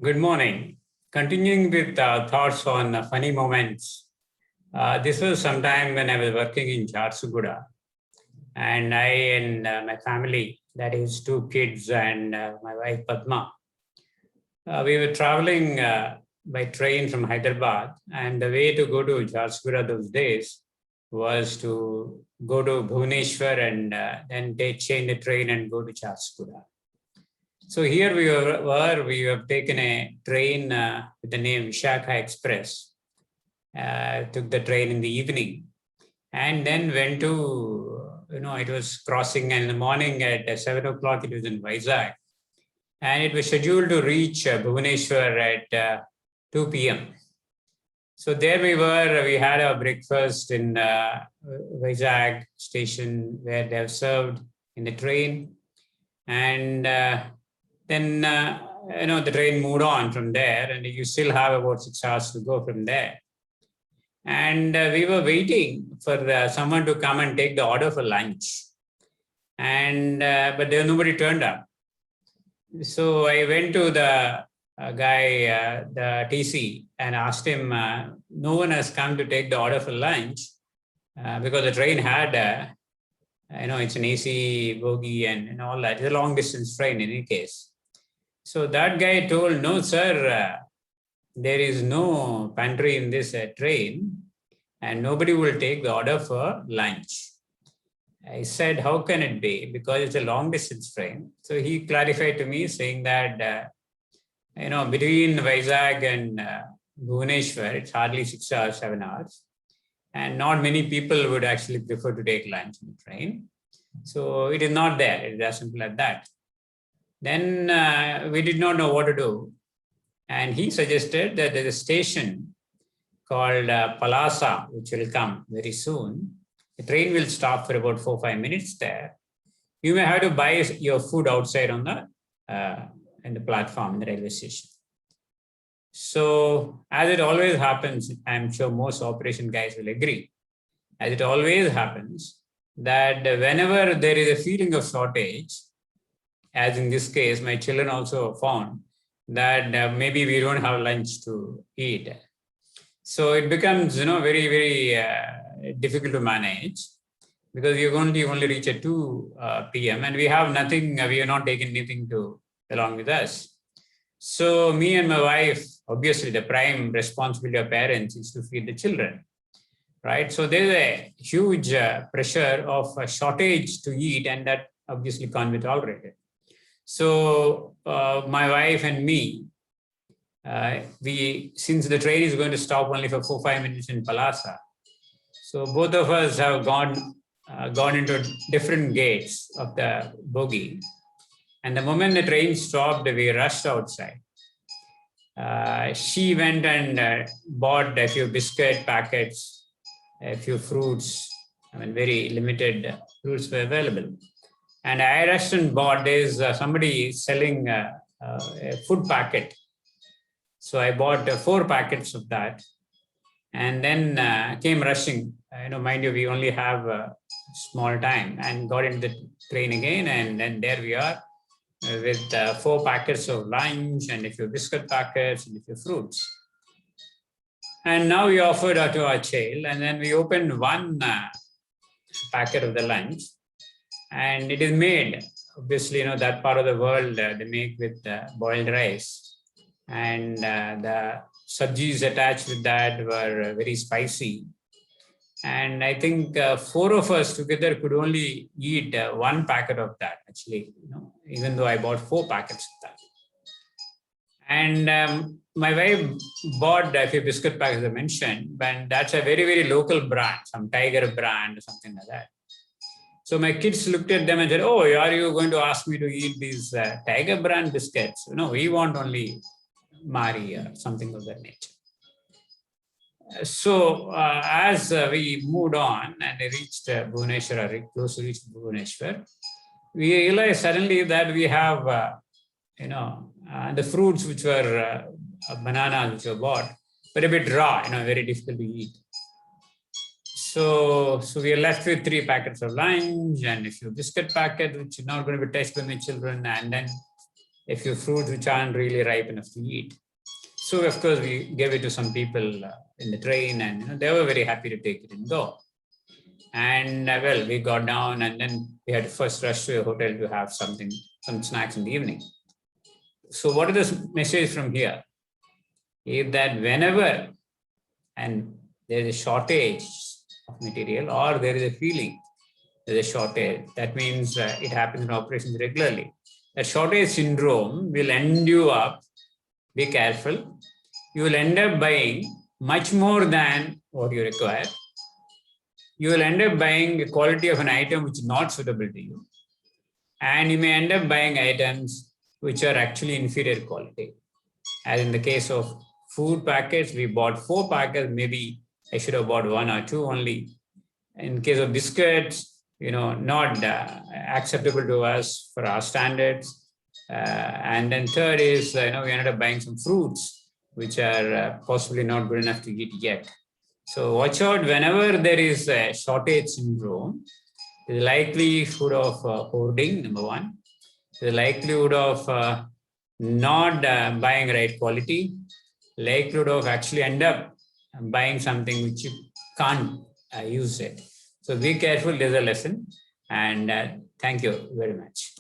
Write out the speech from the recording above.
Good morning. Continuing with thoughts on funny moments. This was sometime when I was working in Jharsuguda, and I and my family, that is two kids and my wife Padma, we were traveling by train from Hyderabad, and the way to go to Jharsuguda those days was to go to Bhubaneswar and then they change the train and go to Jharsuguda. So here we have taken a train with the name Vishakha Express. Took the train in the evening and then went to, it was crossing in the morning at 7 o'clock, it was in Vizag. And it was scheduled to reach Bhubaneswar at 2 p.m. So there we had our breakfast in Vizag station where they have served in the train. And then the train moved on from there, and you still have about 6 hours to go from there. And we were waiting for someone to come and take the order for lunch, and but there nobody turned up. So I went to the guy, the TC, and asked him, no one has come to take the order for lunch because the train had it's an AC bogie and all that. It's a long distance train in any case. So that guy told, no, sir, there is no pantry in this train and nobody will take the order for lunch. I said, how can it be? Because it's a long distance train. So he clarified to me saying that, between Vizag and Bhubaneswar, it's hardly 6 hours, 7 hours. And not many people would actually prefer to take lunch in the train. So it is not there. It is as simple as that. Then we did not know what to do. And he suggested that there's a station called Palasa, which will come very soon. The train will stop for about 4-5 minutes there. You may have to buy your food outside on in the platform in the railway station. So as it always happens, I'm sure most operation guys will agree, as it always happens, that whenever there is a feeling of shortage, as in this case, my children also found that maybe we don't have lunch to eat. So it becomes, very, very difficult to manage because you only reach at 2 p.m. and we have nothing, we are not taking anything along with us. So me and my wife, obviously the prime responsibility of parents is to feed the children, right? So there's a huge pressure of a shortage to eat, and that obviously can't be tolerated. So my wife and me, since the train is going to stop only for 4-5 minutes in Palasa, so both of us have gone into different gates of the bogie. And the moment the train stopped, we rushed outside. She went and bought a few biscuit packets, a few fruits. Very limited fruits were available. And I rushed and bought, there's somebody selling a food packet. So I bought 4 packets of that and then came rushing. Mind you, we only have a small time, and got into the train again. And then there we are with 4 packets of lunch and a few biscuit packets and a few fruits. And now we offered to our child, and then we opened one packet of the lunch. And it is made, obviously, that part of the world they make with boiled rice. And the sabjis attached with that were very spicy. And I think 4 of us together could only eat 1 packet of that, actually, even though I bought 4 packets of that. And my wife bought a few biscuit packets, I mentioned, but that's a very, very local brand, some Tiger brand or something like that. So my kids looked at them and said, oh, are you going to ask me to eat these Tiger brand biscuits? No, we want only Mari or something of that nature. So as we moved on and reached Bhubaneswar, or close to reach Bhubaneswar, we realized suddenly that we have, the fruits which were bananas which were bought, but a bit raw, very difficult to eat. So we are left with 3 packets of lunch and a few biscuit packets, which are not going to be touched by my children. And then a few fruits which aren't really ripe enough to eat. So of course we gave it to some people in the train, and they were very happy to take it and go. And well, we got down, and then we had to first rush to a hotel to have something, some snacks in the evening. So what is the message from here? Is that whenever and there is a shortage of material, or there is a feeling there's a shortage, that means it happens in operations regularly. That shortage syndrome will end you up. Be careful. You will end up buying much more than what you require. You will end up buying a quality of an item which is not suitable to you. And you may end up buying items which are actually inferior quality. As in the case of food packets, we bought 4 packets, maybe I should have bought 1 or 2 only. In case of biscuits, not acceptable to us for our standards. And then third is, we ended up buying some fruits, which are possibly not good enough to eat yet. So watch out whenever there is a shortage syndrome, the likelihood of hoarding, number one, the likelihood of not buying right quality, likelihood of actually end up buying something which you can't use it. So be careful, there's a lesson. And thank you very much.